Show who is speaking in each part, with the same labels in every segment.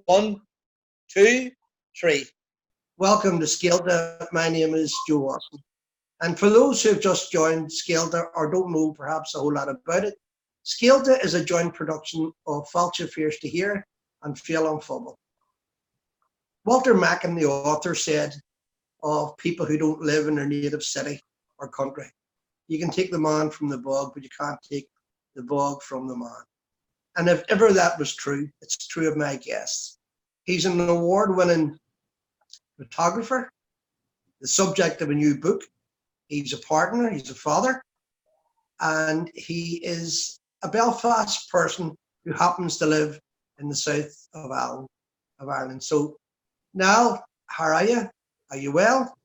Speaker 1: One, two, three.
Speaker 2: Welcome to Scéalta. My name is Joe Watson. And for those who have just joined Scéalta or don't know perhaps a whole lot about it, Scéalta is a joint production of Fáilte Fíorsta to Hear and Féal an Phobal. Walter Mackin, the author, said of people who don't live in their native city or country, you can take the man from the bog, but you can't take the bog from the man. And if ever that was true, it's true of my guests. He's an award-winning photographer, the subject of a new book. He's a partner, he's a father, and he is a Belfast person who happens to live in the south of Ireland. So, Niall, how are you? Are you well?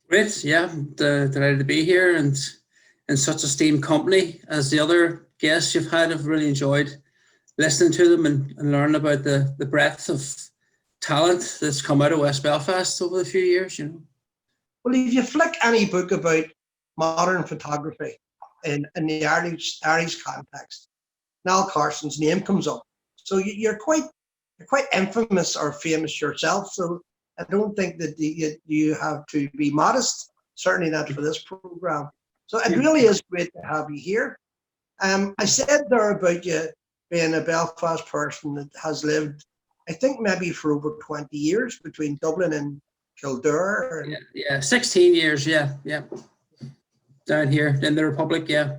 Speaker 3: Great, yeah, delighted to be here and in such esteemed company as the other guests you've had. I've really enjoyed listening to them and learning about the breadth of talent that's come out of West Belfast over the few years, you know.
Speaker 2: Well, if you flick any book about modern photography in the Irish context, Niall Carson's name comes up. So you're quite infamous or famous yourself. So I don't think that you have to be modest. Certainly not for this program. So it really is great to have you here. I said there about you being a Belfast person that has lived, I think maybe for over 20 years between Dublin and Kildare.
Speaker 3: Yeah, 16 years, yeah. Down here in the Republic, yeah.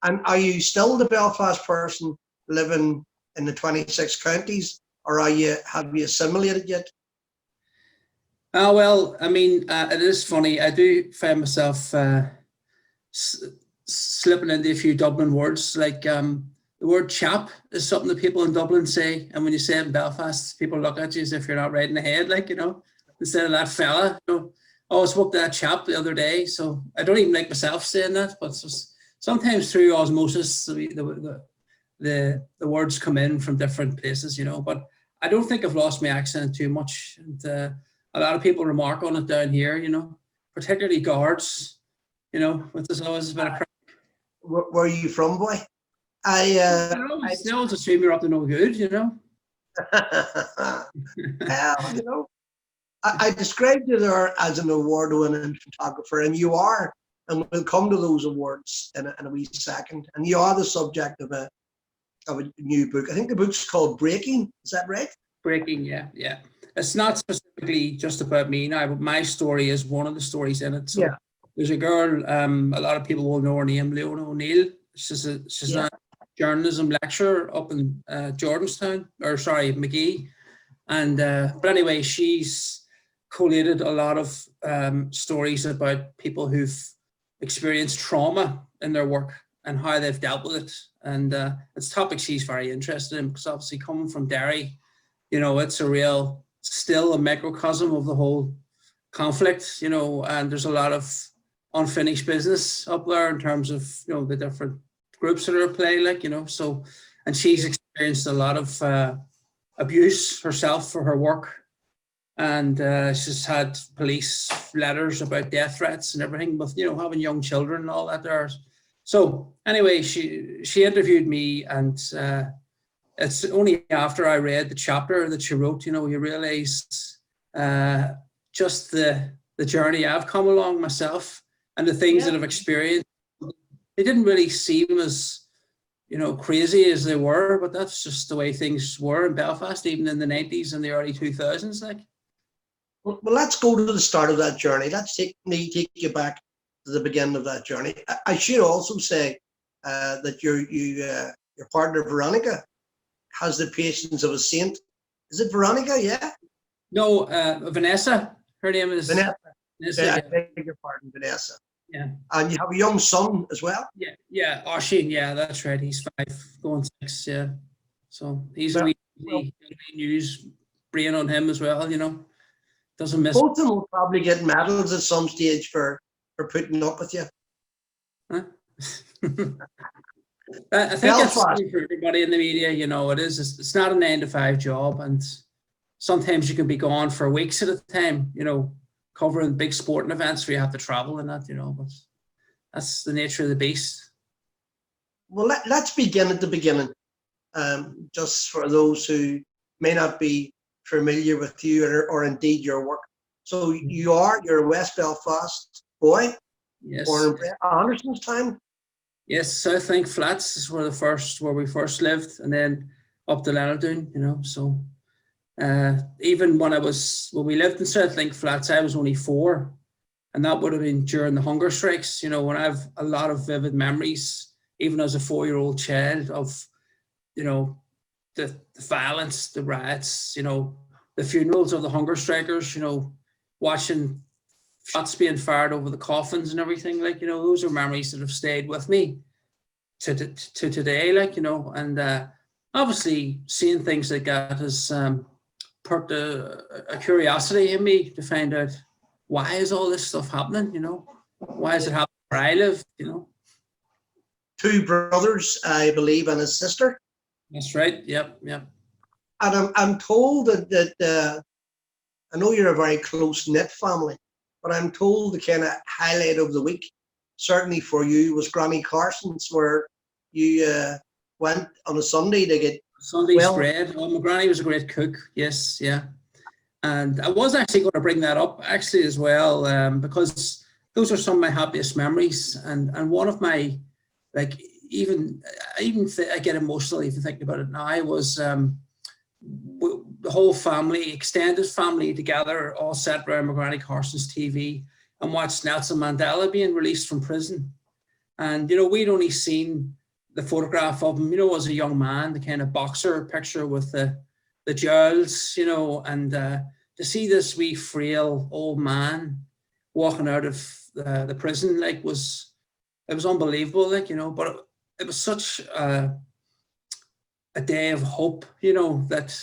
Speaker 2: And are you still the Belfast person living in the 26 counties, or have you assimilated yet?
Speaker 3: Well, I mean, it is funny. I do find myself slipping into a few Dublin words. Like the word chap is something that people in Dublin say, and when you say it in Belfast, people look at you as if you're not right in the head, like, you know, instead of that fella. You know, I spoke to that chap the other day, so I don't even like myself saying that, but sometimes through osmosis, the words come in from different places, you know. But I don't think I've lost my accent too much. And, a lot of people remark on it down here, you know, particularly guards, you know, which is always a bit of crap.
Speaker 2: Where are you from, boy?
Speaker 3: They always assume you're up to no good, you know.
Speaker 2: Well, you know, I described you there as an award-winning photographer, and you are, and we'll come to those awards in a wee second. And you are the subject of a new book. I think the book's called Breaking. Is that right?
Speaker 3: Breaking, yeah. It's not specifically just about me now, but my story is one of the stories in it. So yeah. There's a girl, a lot of people will know her name, Leona O'Neill. She's a journalism lecturer up in Magee. And but anyway, she's collated a lot of stories about people who've experienced trauma in their work and how they've dealt with it. And it's a topic she's very interested in, because obviously coming from Derry, you know, it's still a microcosm of the whole conflict, you know, and there's a lot of unfinished business up there in terms of, you know, the different groups that are at play, like, you know. So, and she's experienced a lot of abuse herself for her work, and she's had police letters about death threats and everything, with, you know, having young children and all that there. So anyway, she interviewed me, and it's only after I read the chapter that she wrote, you know, you realize just the journey I've come along myself and the things that I've experienced. They didn't really seem as, you know, crazy as they were, but that's just the way things were in Belfast, even in the 90s and the early 2000s. Like,
Speaker 2: well, let's go to the start of that journey. Let's take you back to the beginning of that journey. I should also say that your partner Veronica has the patience of a saint. Is it Veronica? Yeah.
Speaker 3: No, Vanessa. Her name is
Speaker 2: Vanessa. Yeah, I beg your pardon, Vanessa.
Speaker 3: Yeah.
Speaker 2: And you have a young son as well.
Speaker 3: Yeah, Oshin. Yeah, that's right. He's 5, going 6. Yeah. So he's a wee news brain on him as well. You know, doesn't miss.
Speaker 2: Both of them will probably get medals at some stage for putting up with you.
Speaker 3: Huh? I think it's for everybody in the media, you know, it's not a 9-to-5 job, and sometimes you can be gone for weeks at a time, you know, covering big sporting events where you have to travel and that, you know, but that's the nature of the beast.
Speaker 2: Well, let's begin at the beginning. Just for those who may not be familiar with you or indeed your work. So you're a West Belfast boy,
Speaker 3: Yes.
Speaker 2: born in Andersonstown.
Speaker 3: Yes, South Link Flats is where we first lived, and then up to Lenadoon, you know. So even when we lived in South Link Flats, I was only 4, and that would have been during the hunger strikes, you know, when I have a lot of vivid memories, even as a 4-year-old child, of, you know, the violence, the riots, you know, the funerals of the hunger strikers, you know, watching shots being fired over the coffins and everything, like, you know, those are memories that have stayed with me to today, like, you know. And obviously seeing things like that has perked a curiosity in me to find out, why is all this stuff happening, you know? Why is it happening where I live, you know?
Speaker 2: 2 brothers, I believe, and a sister.
Speaker 3: That's right, yep.
Speaker 2: And I'm told that I know you're a very close-knit family, but I'm told the kind of highlight of the week, certainly for you, was Granny Carson's, where you went on a Sunday to get
Speaker 3: Sunday's bread. Oh, my granny was a great cook. Yes, yeah. And I was actually going to bring that up actually as well, because those are some of my happiest memories. And one of my, like, I get emotional even thinking about it now, was the whole family, extended family together, all sat around my Granny Carson's TV and watched Nelson Mandela being released from prison. And, you know, we'd only seen the photograph of him, you know, as a young man, the kind of boxer picture with the jowls, you know, and to see this wee frail old man walking out of the prison, like, it was unbelievable, like, you know. But it was such a day of hope, you know, that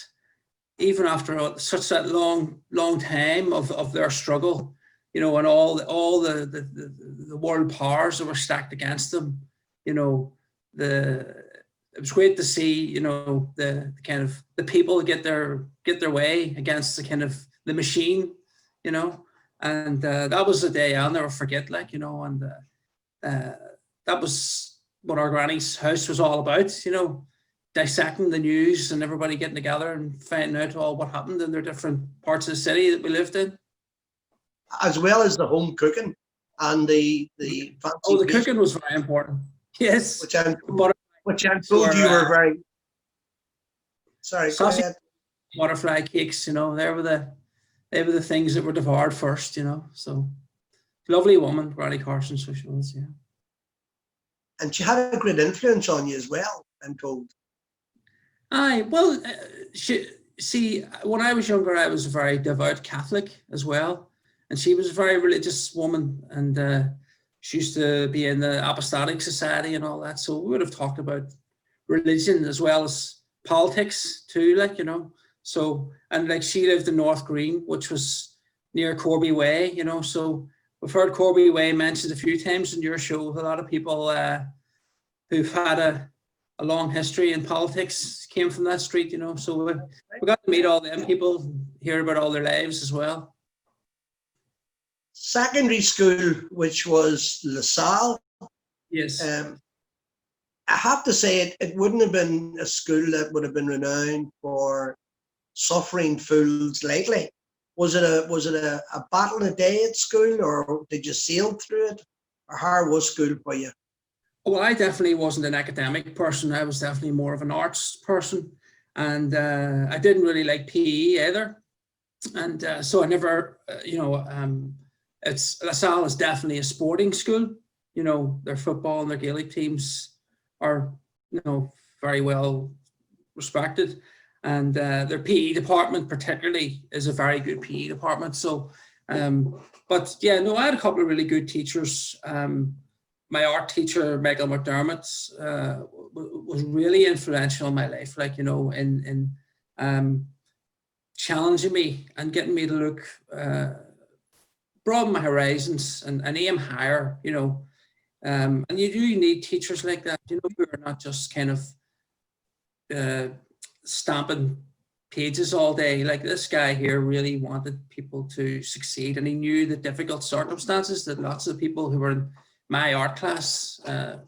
Speaker 3: even after such that long time of their struggle, you know, and all the world powers that were stacked against them, you know, it was great to see, you know, the kind of the people get their way against the kind of the machine, you know. And that was a day I'll never forget, like, you know. And that was what our granny's house was all about, you know, dissecting the news and everybody getting together and finding out all what happened in their different parts of the city that we lived in.
Speaker 2: As well as the home cooking and the fancy.
Speaker 3: Oh, the cooking was very important. Yes.
Speaker 2: Which I'm told you were very. Sorry, go ahead.
Speaker 3: Butterfly cakes, you know, they were the things that were devoured first, you know. So lovely woman, Granny Carson, so she was, yeah.
Speaker 2: And she had a great influence on you as well, I'm told.
Speaker 3: Aye, well, when I was younger, I was a very devout Catholic as well. And she was a very religious woman, and she used to be in the Apostolic Society and all that. So we would have talked about religion as well as politics too, like, you know. So, and like, she lived in North Green, which was near Corby Way, you know. So we've heard Corby Way mentioned a few times in your show with a lot of people who've had a long history in politics came from that street, you know. So we got to meet all them people, hear about all their lives as well.
Speaker 2: Secondary school, which was Salle.
Speaker 3: Yes.
Speaker 2: I have to say it wouldn't have been a school that would have been renowned for suffering fools lately. Was it a battle a day at school, or did you sail through it, or how was school for you?
Speaker 3: Well, I definitely wasn't an academic person. I was definitely more of an arts person, and I didn't really like PE either, and so I never, you know, La Salle is definitely a sporting school. You know, their football and their Gaelic teams are, you know, very well respected, and their PE department particularly is a very good PE department. So, but yeah, no, I had a couple of really good teachers. My art teacher, Michael McDermott, was really influential in my life, like, you know, in challenging me and getting me to look, broaden my horizons and aim higher, you know. And you do need teachers like that, you know, who are not just kind of stamping pages all day. Like, this guy here really wanted people to succeed, and he knew the difficult circumstances that lots of people who were in my art class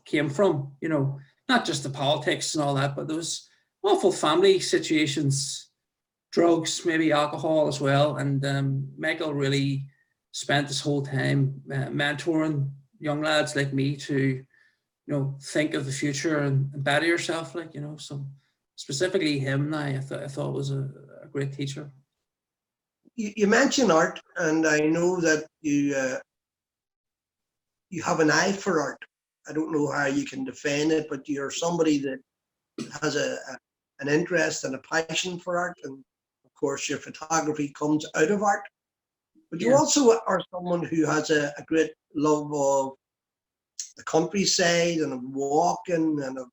Speaker 3: came from, you know. not just the politics and all that, but there was awful family situations, drugs, maybe alcohol as well. And Michael really spent this whole time mentoring young lads like me to, think of the future and better yourself, so specifically him I thought was a great teacher.
Speaker 2: You mentioned art, and I know that you have an eye for art. I don't know how you can define it, but you're somebody that has an interest and a passion for art, and of course your photography comes out of art. But you also are someone who has a great love of the countryside and of walking and of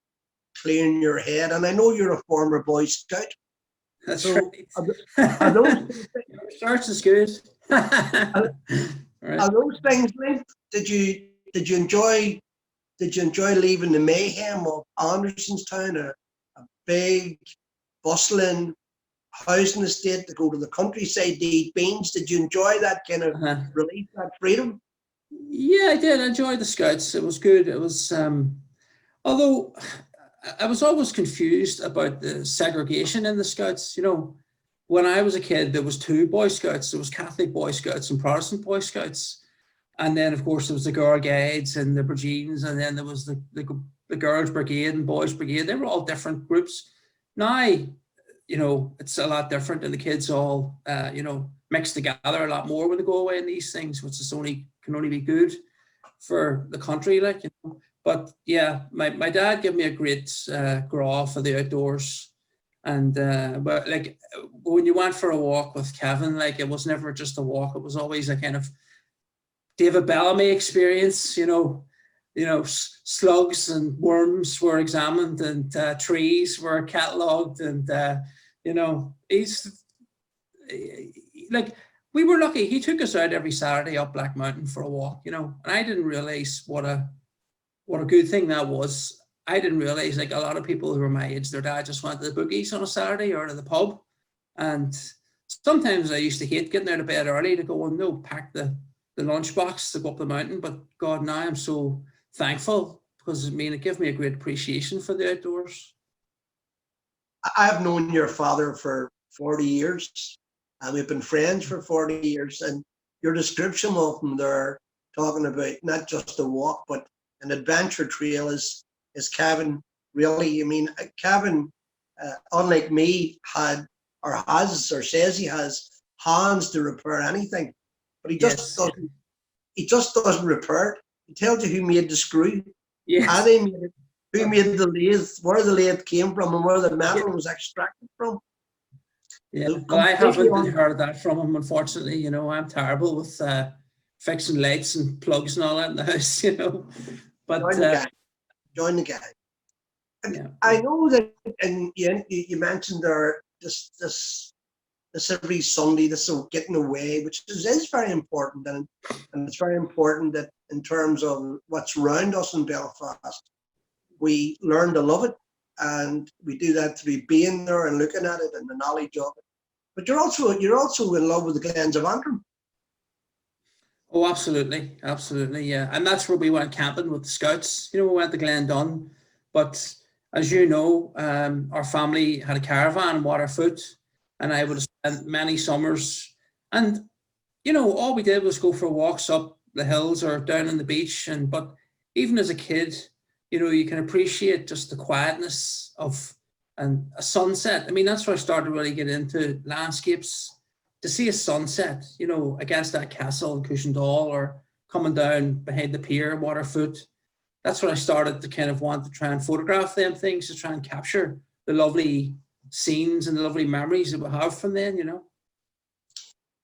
Speaker 2: clearing your head. And I know you're a former Boy Scout.
Speaker 3: That's
Speaker 2: so
Speaker 3: right.
Speaker 2: Are those
Speaker 3: Starts is good.
Speaker 2: Right. Are those things linked? Did you enjoy leaving the mayhem of Andersonstown, a big bustling housing estate, to go to the countryside to eat beans? Did you enjoy that kind of relief, that freedom?
Speaker 3: Yeah, I did. I enjoyed the Scouts. It was good. It was, although I was always confused about the segregation in the Scouts. When I was a kid, there was two Boy Scouts. There was Catholic Boy Scouts and Protestant Boy Scouts. And then, of course, there was the Girl Guides and the Brigades, and then there was the Girls Brigade and Boys Brigade. They were all different groups. Now, it's a lot different, and the kids all, mix together a lot more when they go away in these things, which can only be good for the country, But yeah, my dad gave me a great graw for the outdoors. And but when you went for a walk with Kevin, it was never just a walk. It was always a kind of David Bellamy experience. Slugs and worms were examined, and trees were catalogued, and we were lucky. He took us out every Saturday up Black Mountain for a walk, and I didn't realize what a good thing that was. I didn't realize, a lot of people who were my age, their dad just went to the boogies on a Saturday or to the pub. And sometimes I used to hate getting out of bed early to go and pack the lunchbox to go up the mountain. But God, now I'm so thankful, because it gave me a great appreciation for the outdoors.
Speaker 2: I've known your father for 40 years, and we've been friends for 40 years. And your description of him there, talking about not just a walk, but an adventure trail, is Kevin really? Kevin, unlike me, says he has hands to repair anything, but he just doesn't. He just doesn't repair it. He tells you who made the screw, how they made it, who made the lathe, where the lathe came from, and where the metal was extracted from.
Speaker 3: Yeah, well, I haven't heard that from him, unfortunately. I'm terrible with fixing lights and plugs and all that in the house. But
Speaker 2: join the gang. And I know that, and you mentioned there this every Sunday, this getting away, which is very important, and it's very important that in terms of what's around us in Belfast, we learn to love it, and we do that through being there and looking at it and the knowledge of it. But you're also in love with the Glens of Antrim.
Speaker 3: Oh, absolutely, yeah, and that's where we went camping with the Scouts. We went to Glendon, but as you know, our family had a caravan in Waterfoot, and I would have spent many summers. And all we did was go for walks up the hills or down on the beach. But even as a kid, you can appreciate just the quietness of a sunset. That's where I started to really get into landscapes. To see a sunset, against that castle in Cushendall, or coming down behind the pier, Waterfoot. That's when I started to kind of want to try and photograph them things, to try and capture the lovely scenes and the lovely memories that we have from then,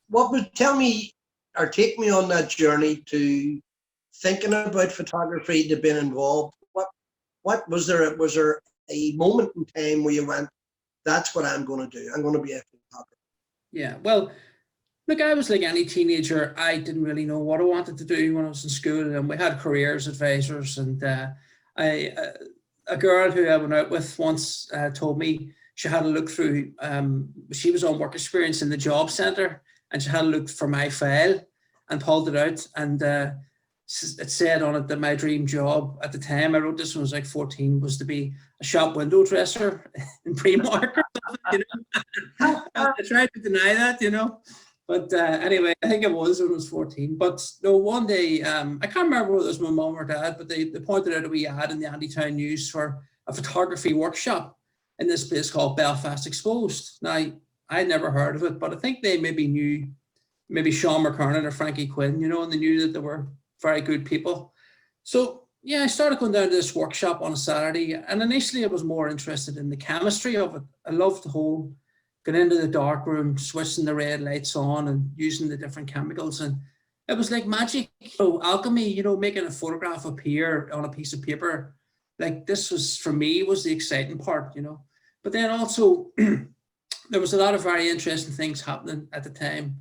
Speaker 2: What would tell me, or take me on that journey to thinking about photography, to being involved? What was there a moment in time where you went, that's what I'm going to do. I'm going to be a photographer? Yeah,
Speaker 3: well, look, I was like any teenager. I didn't really know what I wanted to do when I was in school, and we had careers advisors. And a girl who I went out with once told me she had a look through. She was on work experience in the job centre, and she had a look for my file and pulled it out. And it said on it that my dream job at the time I wrote this when I was like 14 was to be a shop window dresser in Primark. You know? I tried to deny that, you know. But anyway, I think it was when I was 14. But no, one day, I can't remember whether it was my mum or dad, but they pointed out a wee ad in the Andersonstown News for a photography workshop in this place called Belfast Exposed. Now, I'd never heard of it, but I think they maybe knew maybe Sean McKernan or Frankie Quinn, you know, and they knew that they were very good people. So yeah, I started going down to this workshop on a Saturday, and initially I was more interested in the chemistry of it. I loved the whole getting into the dark room, switching the red lights on and using the different chemicals. And it was like magic, you know, alchemy, you know, making a photograph appear on a piece of paper. Like this was, for me, was the exciting part, you know. But then also, there was a lot of very interesting things happening at the time.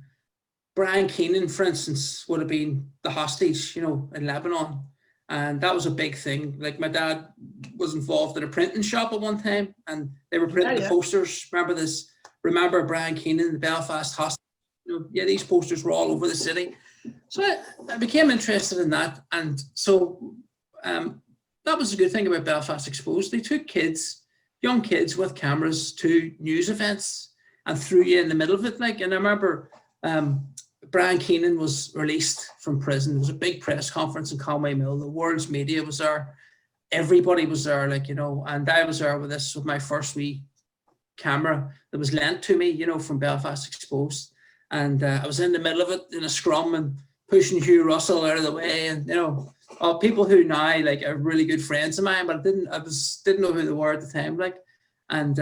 Speaker 3: Brian Keenan, for instance, would have been the hostage, you know, in Lebanon. And that was a big thing. Like my dad was involved in a printing shop at one time, and they were printing the posters. Remember this? Remember Brian Keenan, the Belfast hostage? You know, yeah, these posters were all over the city. So I became interested in that. And so that was a good thing about Belfast Exposed. They took kids, young kids with cameras to news events and threw you in the middle of it. Like, and I remember Brian Keenan was released from prison. There was a big press conference in Conway Mill. The world's media was there. Everybody was there, like, you know, and I was there with my first wee camera that was lent to me, you know, from Belfast Exposed. And I was in the middle of it in a scrum and pushing Hugh Russell out of the way. And, you know, people who now like are really good friends of mine, but I didn't know who they were at the time, like, and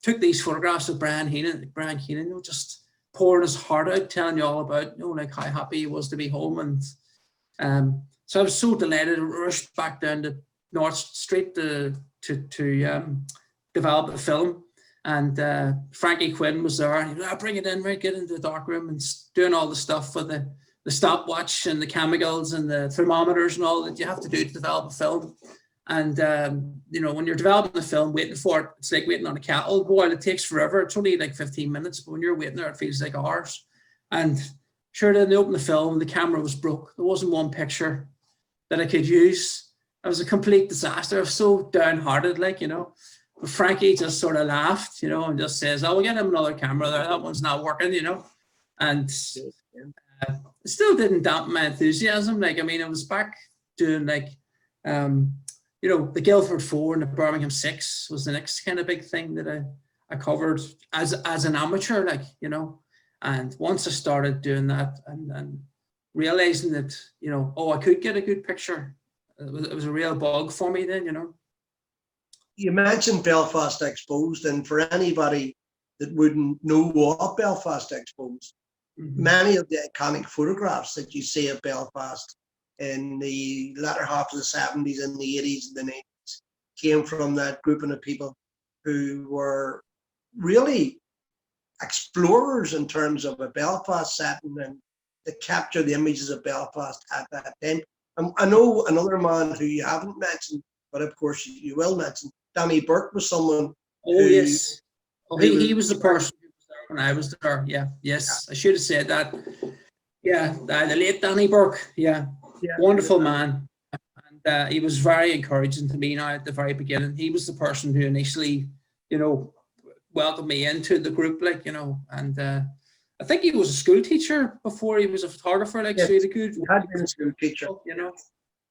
Speaker 3: took these photographs of Brian Keenan, you know, just pouring his heart out, telling you all about, you know, like how happy he was to be home. And so I was so delighted. I rushed back down to North Street to develop the film. And Frankie Quinn was there. He was like, bring it in, right, get into the dark room, and doing all the stuff with the stopwatch and the chemicals and the thermometers and all that you have to do to develop a film. And, you know, when you're developing the film, waiting for it, it's like waiting on a kettle boil. It takes forever. It's only like 15 minutes, but when you're waiting there, it feels like hours. And sure, then they opened the film, the camera was broke. There wasn't one picture that I could use. It was a complete disaster. I was so downhearted, like, you know. But Frankie just sort of laughed, you know, and just says, oh, we'll get him another camera there. That one's not working, you know. And it still didn't dampen my enthusiasm. Like, I mean, I was back doing like, you know, the Guildford 4 and the Birmingham 6 was the next kind of big thing that I covered as an amateur, like, you know. And once I started doing that and realizing that, you know, oh, I could get a good picture, it was a real bug for me then, you know.
Speaker 2: You mentioned Belfast Exposed, and for anybody that wouldn't know what Belfast Exposed, many of the iconic photographs that you see of Belfast in the latter half of the 70s and the 80s and the 90s came from that grouping of people who were really explorers in terms of a Belfast setting and to capture the images of Belfast at that time. I know another man who you haven't mentioned, but of course you will mention, Danny Burke was someone.
Speaker 3: Oh, yes. Oh, he was the person who was there when I was there. Yeah, yes. I should have said that. Yeah, the late Danny Burke. Yeah, wonderful man. And he was very encouraging to me now at the very beginning. He was the person who initially, you know, welcomed me into the group, like, you know, and I think he was a school teacher before he was a photographer, like,
Speaker 2: yes,
Speaker 3: so he had a good,
Speaker 2: he had been a school teacher,
Speaker 3: you know.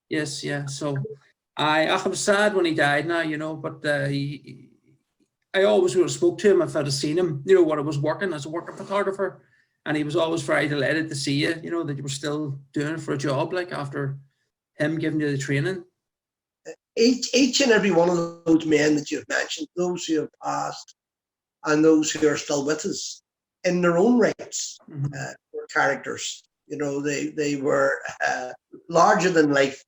Speaker 3: Yes, yeah. So I was sad when he died now, you know, but I always would have spoke to him if I'd have seen him, you know, what I was working as a working photographer. And he was always very delighted to see you, you know, that you were still doing it for a job, like, after him giving you the training.
Speaker 2: Each and every one of those men that you've mentioned, those who have passed and those who are still with us, in their own rights, were characters. You know, they were larger than life,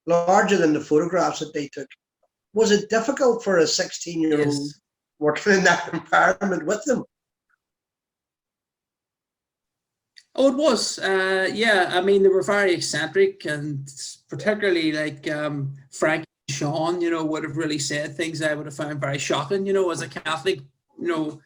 Speaker 2: larger than the photographs that they took. Was it difficult for a 16-year-old working in that environment with them?
Speaker 3: Oh, it was. Yeah, I mean, they were very eccentric, and particularly like Frankie and Sean, you know, would have really said things I would have found very shocking, you know, as a Catholic, you know,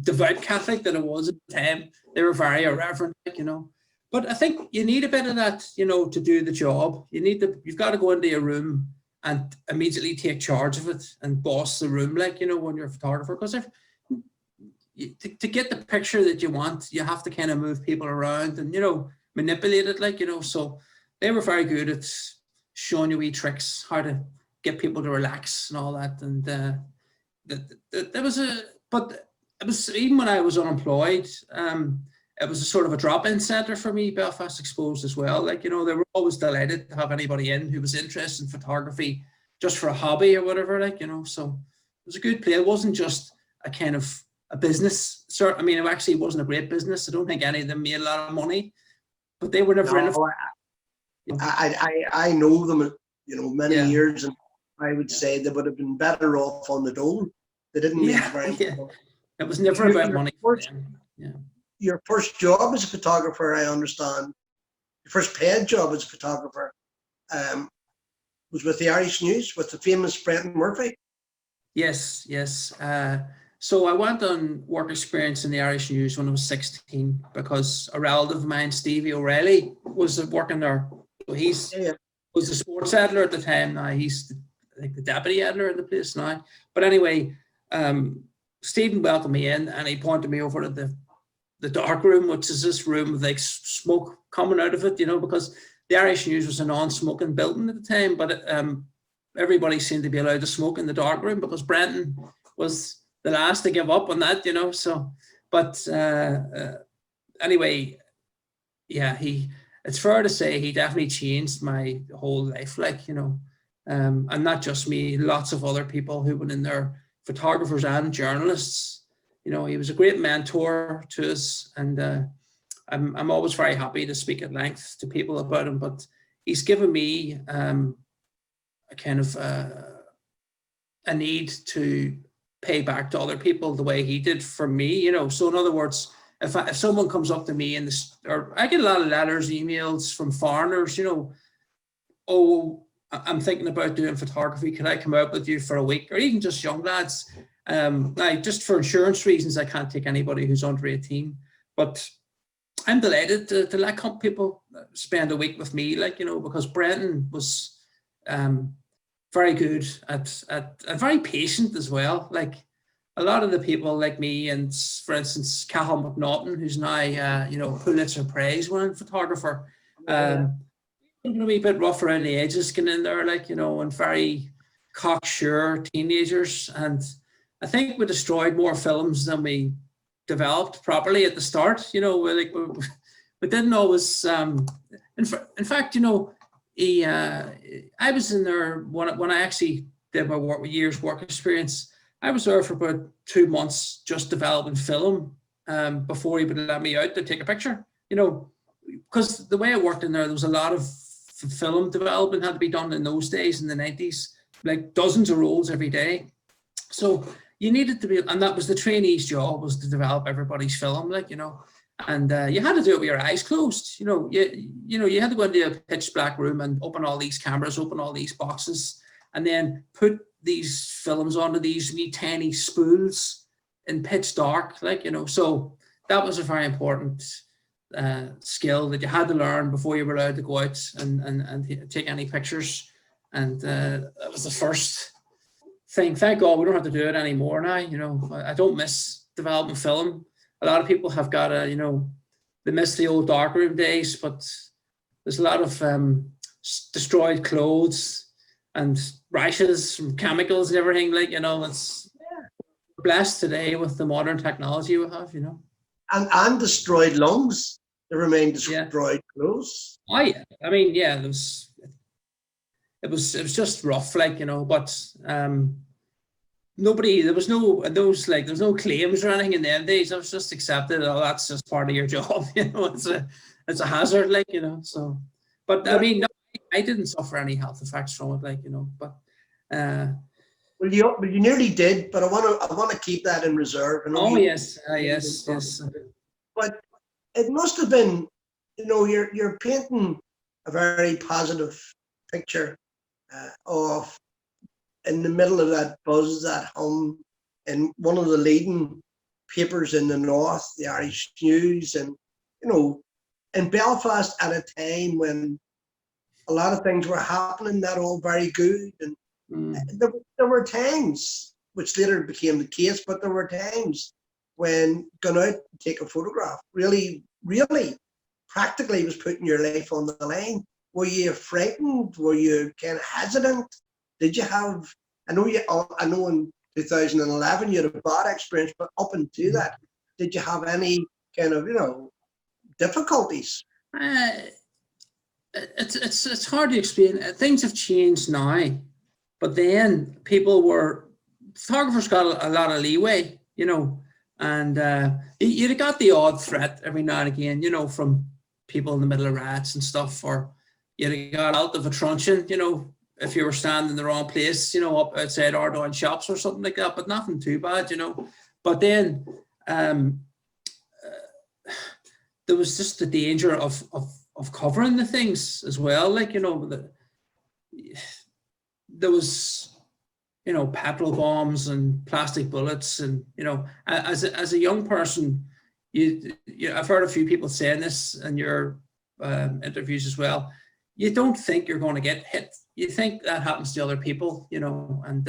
Speaker 3: devout Catholic that I was at the time. They were very irreverent, you know. But I think you need a bit of that, you know, to do the job. You've got to go into a room and immediately take charge of it and boss the room, like, you know, when you're a photographer. Because to get the picture that you want, you have to kind of move people around and, you know, manipulate it, like, you know. So they were very good at showing you wee tricks, how to get people to relax and all that. And there was but it was, even when I was unemployed, it was a sort of a drop-in centre for me, Belfast Exposed as well. Like, you know, they were always delighted to have anybody in who was interested in photography just for a hobby or whatever, like, you know. So it was a good play. It wasn't just a kind of a business. I mean, it actually wasn't a great business. I don't think any of them made a lot of money, but they were never in it.
Speaker 2: I know them, you know, many years, and I would say they would have been better off on the dole. They didn't make very much money.
Speaker 3: It was never about money for them.
Speaker 2: Your first job as a photographer, I understand, your first paid job as a photographer was with the Irish News, with the famous Brenton Murphy.
Speaker 3: Yes. So I went on work experience in the Irish News when I was 16 because a relative of mine, Stevie O'Reilly, was working there. So he's was the sports editor at the time. Now he's I think the deputy editor in the place now. But anyway, Stephen welcomed me in and he pointed me over to the dark room, which is this room with like smoke coming out of it, you know, because the Irish News was a non-smoking building at the time, but everybody seemed to be allowed to smoke in the dark room because Brenton was the last to give up on that, you know. So, but anyway, yeah, it's fair to say he definitely changed my whole life, like, you know, and not just me, lots of other people who went in there, photographers and journalists. You know, he was a great mentor to us, and I'm always very happy to speak at length to people about him. But he's given me a kind of a need to pay back to other people the way he did for me. You know, so in other words, if someone comes up to me or I get a lot of letters, emails from foreigners, you know, oh, I'm thinking about doing photography. Can I come out with you for a week? Or even just young lads. Like just for insurance reasons, I can't take anybody who's under 18. But I'm delighted to let people spend a week with me, like, you know, because Brenton was very good at and very patient as well. Like a lot of the people like me, and for instance, Cathal McNaughton, who's now you know, Pulitzer Prize winning photographer. A wee bit rough around the edges getting in there, like, you know, and very cocksure teenagers. And I think we destroyed more films than we developed properly at the start. You know, we didn't always. In fact, you know, I was in there when I actually did my year's work experience. I was there for about 2 months just developing film before he would let me out to take a picture. You know, because the way I worked in there was a lot of film development had to be done in those days in the 90s, like dozens of rolls every day. So you needed to be, and that was the trainee's job, was to develop everybody's film, like, you know, and you had to do it with your eyes closed. You know, you had to go into a pitch black room and open all these cameras, open all these boxes, and then put these films onto these wee tiny spools in pitch dark, like, you know. So that was a very important skill that you had to learn before you were allowed to go out and take any pictures. And that was the first thing. Thank God we don't have to do it anymore now. You know, I don't miss developing film. A lot of people have got you know, they miss the old darkroom days, but there's a lot of destroyed clothes and rashes from chemicals and everything, like, you know. It's blessed today with the modern technology we have, you know.
Speaker 2: And destroyed lungs. They remain destroyed clothes.
Speaker 3: Oh yeah, I mean, yeah, it was just rough, like, you know. But there was no claims or anything in them days. I was just accepted. Oh, that's just part of your job, you know. It's a hazard, like, you know. So, but I mean, no, I didn't suffer any health effects from it, like, you know. But
Speaker 2: well, you nearly did. But I want to keep that in reserve.
Speaker 3: Yes.
Speaker 2: But it must have been, you know, you're painting a very positive picture of, in the middle of that buzz, that hum, in one of the leading papers in the north, the Irish News, and, you know, in Belfast at a time when a lot of things were happening, not all very good. And there were times, which later became the case, but there were times when going out to take a photograph really, really practically was putting your life on the line. Were you frightened? Were you kind of hesitant? Did you have, I know in 2011 you had a bad experience, but up until that, did you have any kind of, difficulties?
Speaker 3: It's hard to explain. Things have changed now, but then photographers got a lot of leeway, and you'd got the odd threat every now and again, from people in the middle of riots and stuff, or you'd got out of a truncheon, if you were standing in the wrong place, up outside our down shops or something like that, but nothing too bad, But then there was just the danger of covering the things as well, there was, petrol bombs and plastic bullets, and as a young person, I've heard a few people saying this in your interviews as well. You don't think you're going to get hit. You think that happens to other people, and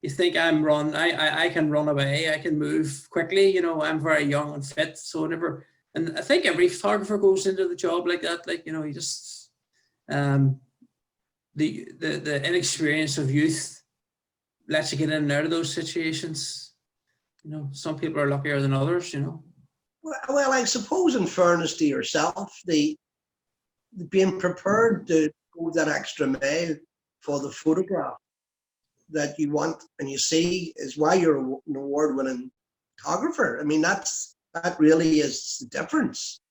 Speaker 3: you think I can run away, I can move quickly, I'm very young and fit, so whatever. And I think every photographer goes into the job like that, you just the inexperience of youth lets you get in and out of those situations. Some people are luckier than others,
Speaker 2: Well, I suppose in fairness to yourself, the being prepared to go that extra mile for the photograph that you want and you see is why you're an award-winning photographer. I mean, that really is the difference.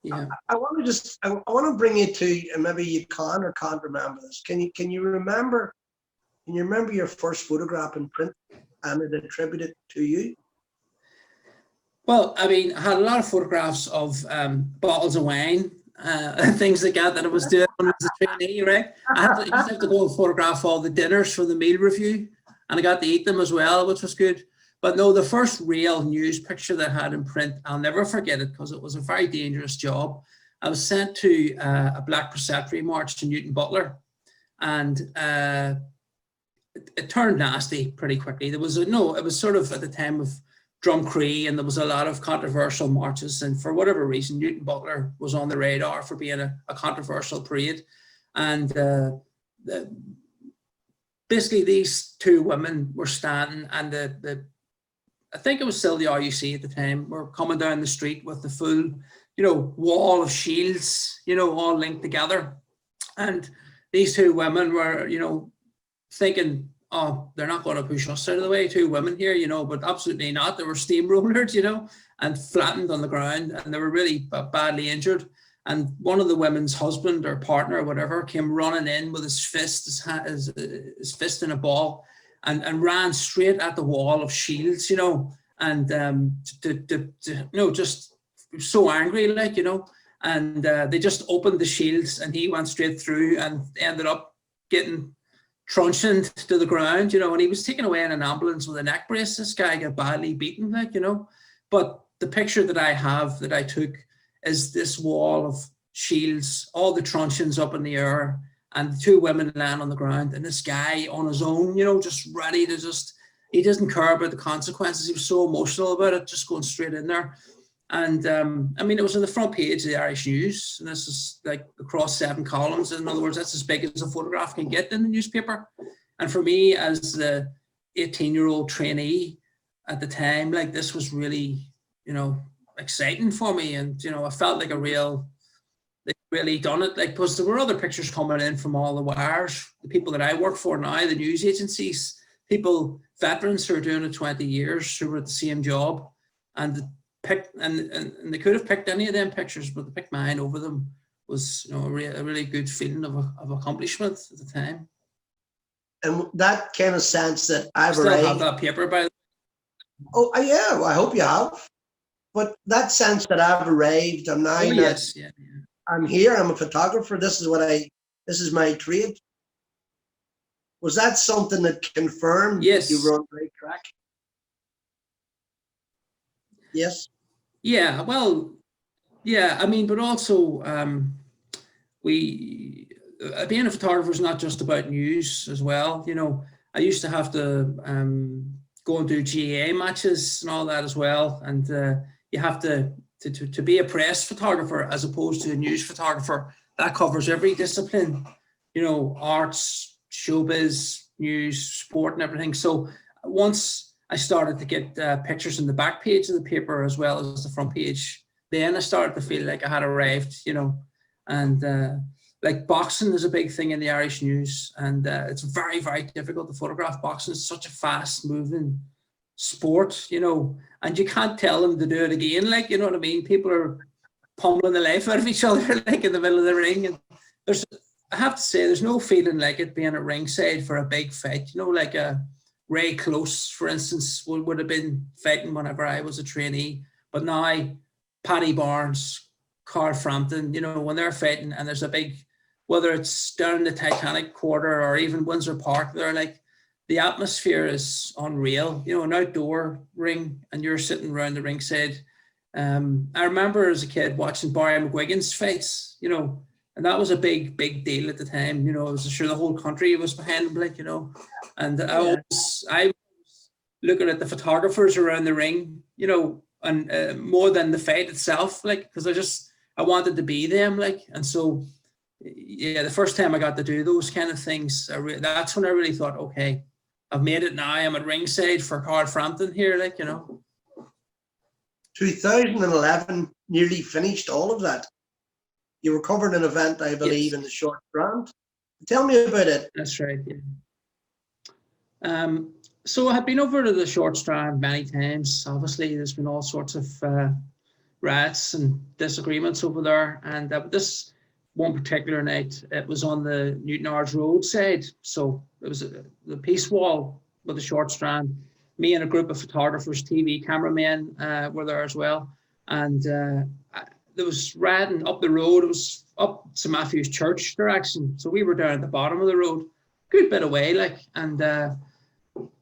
Speaker 3: Yeah.
Speaker 2: I want to bring you to, and maybe you can or can't remember this. Can you remember your first photograph in print and it attributed to you?
Speaker 3: Well, I mean, I had a lot of photographs of bottles of wine and things like that I was doing when I was a trainee, right? I used to have to go and photograph all the dinners for the meal review, and I got to eat them as well, which was good. But no, the first real news picture that I had in print, I'll never forget it because it was a very dangerous job. I was sent to a Black Preceptory march to Newton Butler, and it turned nasty pretty quickly. It was sort of at the time of Drumcree, and there was a lot of controversial marches, and for whatever reason, Newton Butler was on the radar for being a controversial parade. And basically these two women were standing, and I think it was still the RUC at the time, were coming down the street with the full, wall of shields, all linked together. And these two women were, thinking, oh, they're not going to push us out of the way, two women here, but absolutely not. They were steamrolled, and flattened on the ground, and they were really badly injured. And one of the women's husband or partner or whatever came running in with his fist in a ball, and ran straight at the wall of shields, and just so angry, and they just opened the shields, and he went straight through and ended up getting truncheoned to the ground, and he was taken away in an ambulance with a neck brace. This guy got badly beaten, But the picture that I have that I took is this wall of shields, all the truncheons up in the air, and the two women laying on the ground, and this guy on his own, just ready to he doesn't care about the consequences. He was so emotional about it, just going straight in there. And I mean, it was on the front page of the Irish News, and this is like across 7 columns. In other words, that's as big as a photograph can get in the newspaper. And for me, as the 18-year-old trainee at the time, this was really, exciting for me. And, I felt like really done it. Because there were other pictures coming in from all the wires, the people that I work for now, the news agencies, veterans who are doing it 20 years, who were at the same job, and and they could have picked any of them pictures, but they picked mine over them. Was a really good feeling of accomplishment at the time.
Speaker 2: And that kind of sense that I've
Speaker 3: still
Speaker 2: arrived.
Speaker 3: Have that paper by.
Speaker 2: Oh yeah, well, I hope you have. But that sense that I've arrived, I'm now.
Speaker 3: Yes, yeah.
Speaker 2: I'm here. I'm a photographer. This is my trade. Was that something that confirmed
Speaker 3: yes.
Speaker 2: that you were on the right track? Yes.
Speaker 3: Yeah, well, Yeah, I mean, but also being a photographer is not just about news as well. You know, I used to have to go and do GAA matches and all that as well. And you have to be a press photographer as opposed to a news photographer. That covers every discipline, you know, arts, showbiz, news, sport and everything. So once I started to get pictures in the back page of the paper as well as the front page, then I started to feel like I had arrived, you know. And like boxing is a big thing in the Irish news, and it's very, very difficult to photograph boxing. It's such a fast moving sport, you know, and you can't tell them to do it again, like, you know what I mean? People are pummeling the life out of each other, like in the middle of the ring. And I have to say, there's no feeling like it being at ringside for a big fight, you know, like a Ray Close, for instance, would have been fighting whenever I was a trainee. But now, Paddy Barnes, Carl Frampton, you know, when they're fighting and there's a big, whether it's down the Titanic Quarter or even Windsor Park, they're like, the atmosphere is unreal, you know, an outdoor ring and you're sitting around the ringside. I remember as a kid watching Barry McGuigan's fights, you know, and that was a big, big deal at the time. You know, I was sure the whole country was behind him, like, you know, and I was looking at the photographers around the ring, you know, and more than the fight itself, like, because I wanted to be them, like, and so, yeah, the first time I got to do those kind of things, that's when I really thought, okay, I've made it now. I'm at ringside for Carl Frampton here, like, you know.
Speaker 2: 2011 nearly finished all of that. You were covering an event, I believe, in the Short Strand. Tell me about it.
Speaker 3: That's right, yeah. So I have been over to the Short Strand many times. Obviously, there's been all sorts of riots and disagreements over there. And this one particular night, it was on the Newton Ards Road side. So it was the Peace Wall with the Short Strand. Me and a group of photographers, TV cameramen were there as well. And there was riding up the road. It was up St. Matthew's Church direction. So we were down at the bottom of the road, good bit away, like, and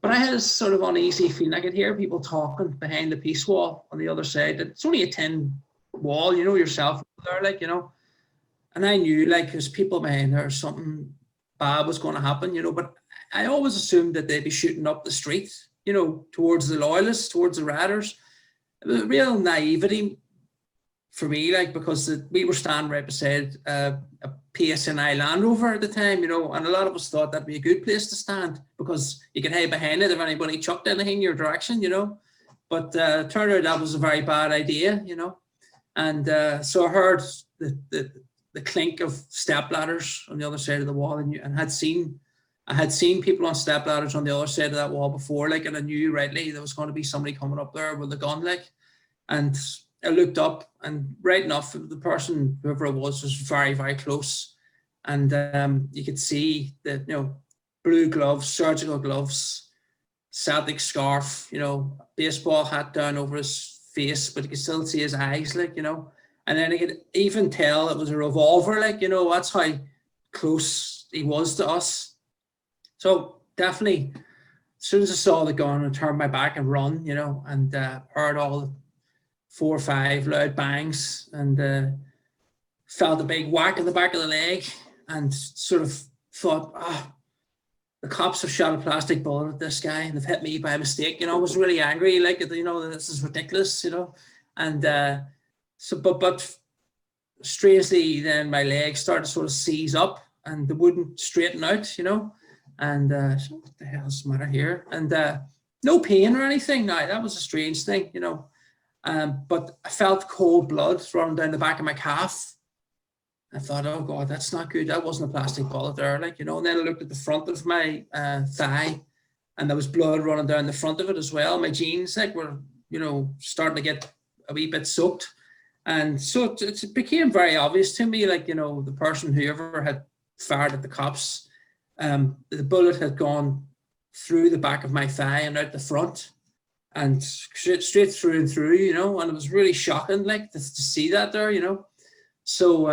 Speaker 3: but I had a sort of uneasy feeling. I could hear people talking behind the Peace Wall on the other side. It's only a tin wall, you know yourself there, like, you know. And I knew, like, there's people behind there, something bad was going to happen, you know. But I always assumed that they'd be shooting up the street, you know, towards the loyalists, towards the riders. It was a real naivety for me, like, because we were standing right beside a PSNI Land Rover at the time, you know, and a lot of us thought that'd be a good place to stand because you could hide behind it if anybody chucked anything in your direction, you know. But turned out that was a very bad idea, you know. And so I heard the clink of step ladders on the other side of the wall, and I had seen people on step ladders on the other side of that wall before, like, and I knew rightly there was going to be somebody coming up there with a gun, like, and I looked up, and right enough, the person, whoever it was very, very close. And you could see the, you know, blue gloves, surgical gloves, Celtic scarf, you know, baseball hat down over his face, but you could still see his eyes, like, you know. And then I could even tell it was a revolver, like, you know, that's how close he was to us. So definitely, as soon as I saw the gun, I turned my back and run, you know, and heard all the 4 or 5 loud bangs, and felt a big whack in the back of the leg, and sort of thought, the cops have shot a plastic bullet at this guy and they've hit me by mistake. You know, I was really angry, like, you know, this is ridiculous, you know. And so, but strangely, then my leg started to sort of seize up and they wouldn't straighten out, you know. And so what the hell's the matter here? And no pain or anything. Now, that was a strange thing, you know. But I felt cold blood running down the back of my calf. I thought, oh God, that's not good. That wasn't a plastic bullet there, like, you know. And then I looked at the front of my thigh, and there was blood running down the front of it as well. My jeans, like, were, you know, starting to get a wee bit soaked. And so it became very obvious to me, like, you know, the person, whoever had fired at the cops, the bullet had gone through the back of my thigh and out the front, and straight through and through, you know. And it was really shocking, like, to see that there, you know. So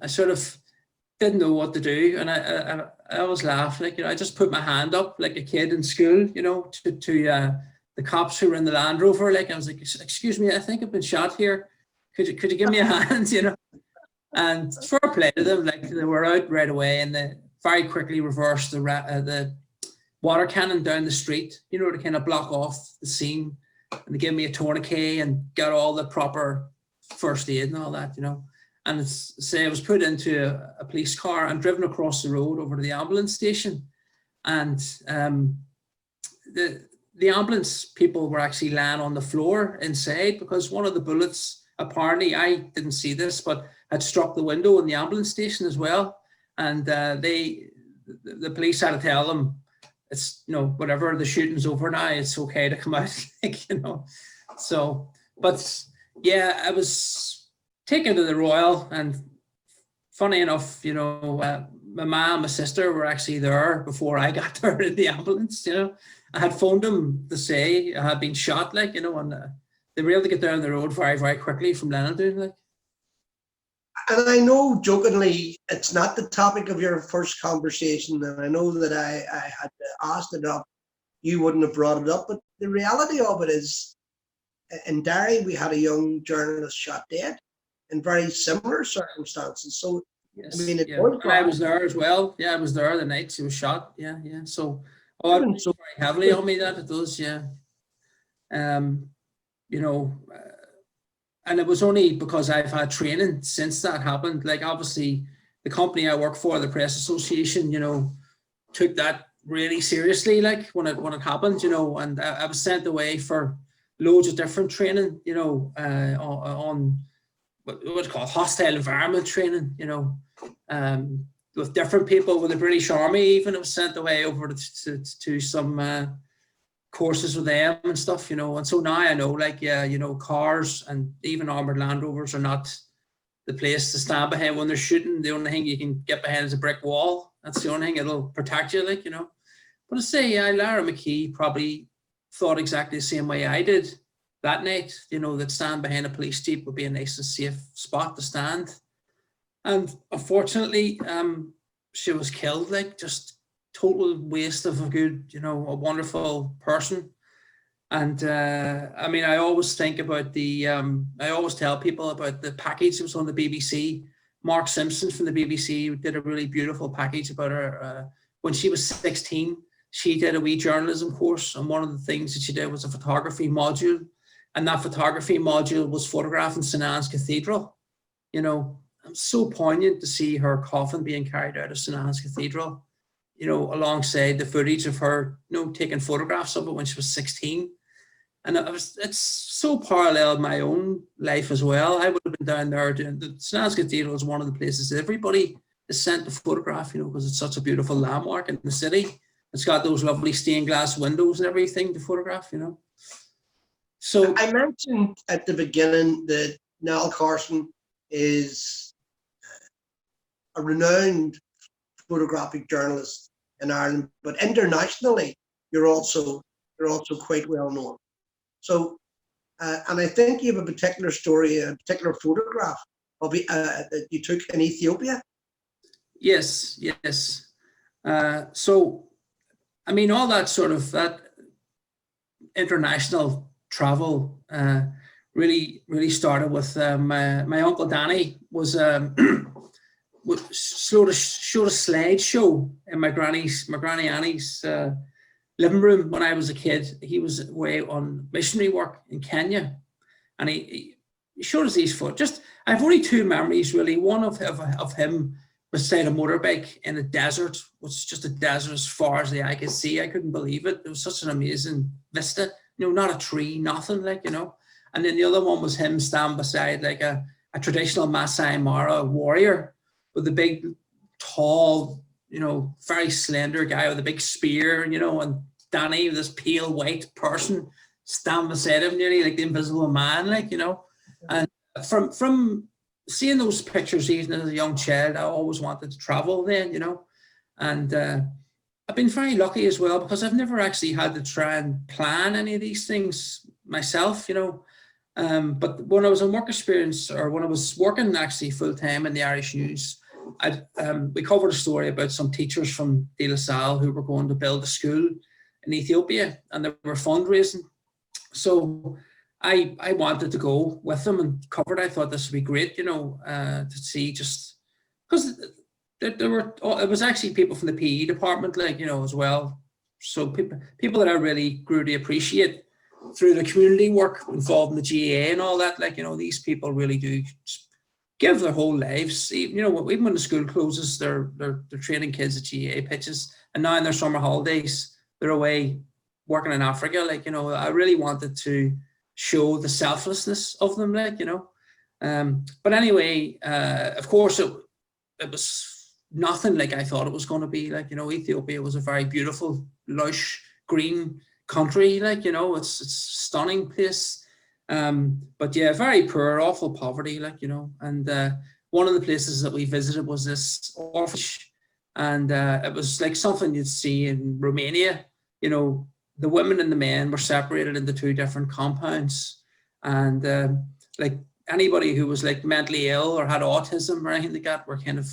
Speaker 3: I sort of didn't know what to do, and I always laugh, like, you know. I just put my hand up like a kid in school, you know, to the cops who were in the Land Rover, like. I was like, excuse me, I think I've been shot here. could you give me a hand, you know? And fair play to them, like they were out right away, and they very quickly reversed the water cannon down the street, you know, to kind of block off the scene. And they gave me a tourniquet and got all the proper first aid and all that, you know. And I was put into a police car and driven across the road over to the ambulance station. And the ambulance people were actually lying on the floor inside because one of the bullets, apparently, I didn't see this, but had struck the window in the ambulance station as well. And the police had to tell them, it's, you know, whatever, the shooting's over now, it's okay to come out, like, you know. So, but yeah, I was taken to the Royal, and funny enough, you know, my mum and my sister were actually there before I got there in the ambulance, you know. I had phoned them to say I had been shot, like, you know, and they were able to get down the road very, very quickly from Lenadoon, like.
Speaker 2: And I know, jokingly, it's not the topic of your first conversation, and I know that I had asked it up, you wouldn't have brought it up, but the reality of it is, in Derry, we had a young journalist shot dead in very similar circumstances. So,
Speaker 3: Yes,
Speaker 2: I mean, it
Speaker 3: yeah.
Speaker 2: was
Speaker 3: And I was there as well. Yeah, I was there the night she was shot. Yeah, yeah. So, oh, it
Speaker 2: so
Speaker 3: very heavily on me, that it does, yeah. You know, and it was only because I've had training since that happened. Like, obviously, the company I work for, the Press Association, you know, took that really seriously, like, when it happened, you know, and I was sent away for loads of different training, you know, on what's called hostile environment training, you know, with different people with the British Army. Even I was sent away over to some courses with them and stuff, you know. And so now I know, like, yeah, you know, cars and even armored Land Rovers are not the place to stand behind when they're shooting. The only thing you can get behind is a brick wall. That's the only thing that'll protect you, like, you know. But I say, yeah, Lara McKee probably thought exactly the same way I did that night, you know, that stand behind a police jeep would be a nice and safe spot to stand. And unfortunately, she was killed, like, just total waste of a good, you know, a wonderful person. And I mean, I always think about I always tell people about the package that was on the BBC. Mark Simpson from the BBC did a really beautiful package about her. When she was 16, she did a wee journalism course, and one of the things that she did was a photography module. And that photography module was photographing St. Anne's Cathedral. You know, it's so poignant to see her coffin being carried out of St. Anne's Cathedral, you know, alongside the footage of her, you know, taking photographs of it when she was 16. And it's so paralleled my own life as well. I would have been down there doing the St. Anne's Cathedral is one of the places everybody is sent to photograph, you know, because it's such a beautiful landmark in the city. It's got those lovely stained glass windows and everything to photograph, you know. So
Speaker 2: I mentioned at the beginning that Niall Carson is a renowned photographic journalist in Ireland, but internationally, you're also quite well known. So, and I think you have a particular story, a particular photograph of that you took in Ethiopia.
Speaker 3: Yes, yes. So, I mean, all that sort of that international travel really started with my uncle Danny was showed a slideshow in my granny Annie's living room when I was a kid. He was away on missionary work in Kenya, and he showed us these photos. I have only two memories really. One of him beside a motorbike in a desert, which is just a desert as far as the eye could see. I couldn't believe it. It was such an amazing vista. You know, not a tree, nothing, like, you know. And then the other one was him standing beside like a traditional Masai Mara warrior with a big, tall, you know, very slender guy with a big spear, you know, and Danny, this pale white person, standing beside him, nearly like the Invisible Man, like, you know. And from seeing those pictures, even as a young child, I always wanted to travel then, you know. And I've been very lucky as well, because I've never actually had to try and plan any of these things myself, you know. But when I was in work experience, or when I was working actually full-time in the Irish News, we covered a story about some teachers from Salle who were going to build a school in Ethiopia, and they were fundraising. So I wanted to go with them and cover it. I thought this would be great, you know, to see, just because there were, it was actually people from the PE department, like, you know, as well. So people that I really grew to appreciate through the community work involved in the GAA and all that. Like, you know, these people really do give their whole lives. You know, even when the school closes, they're training kids at GAA pitches, and now in their summer holidays, they're away working in Africa. Like, you know, I really wanted to show the selflessness of them, like, you know. But anyway, of course, it was nothing like I thought it was going to be. Like, you know, Ethiopia was a very beautiful, lush, green country. Like, you know, it's a stunning place. But yeah, very poor, awful poverty, like, you know. And one of the places that we visited was this orphanage, and it was like something you'd see in Romania. You know, the women and the men were separated into two different compounds, and like anybody who was like mentally ill or had autism or anything like that were kind of,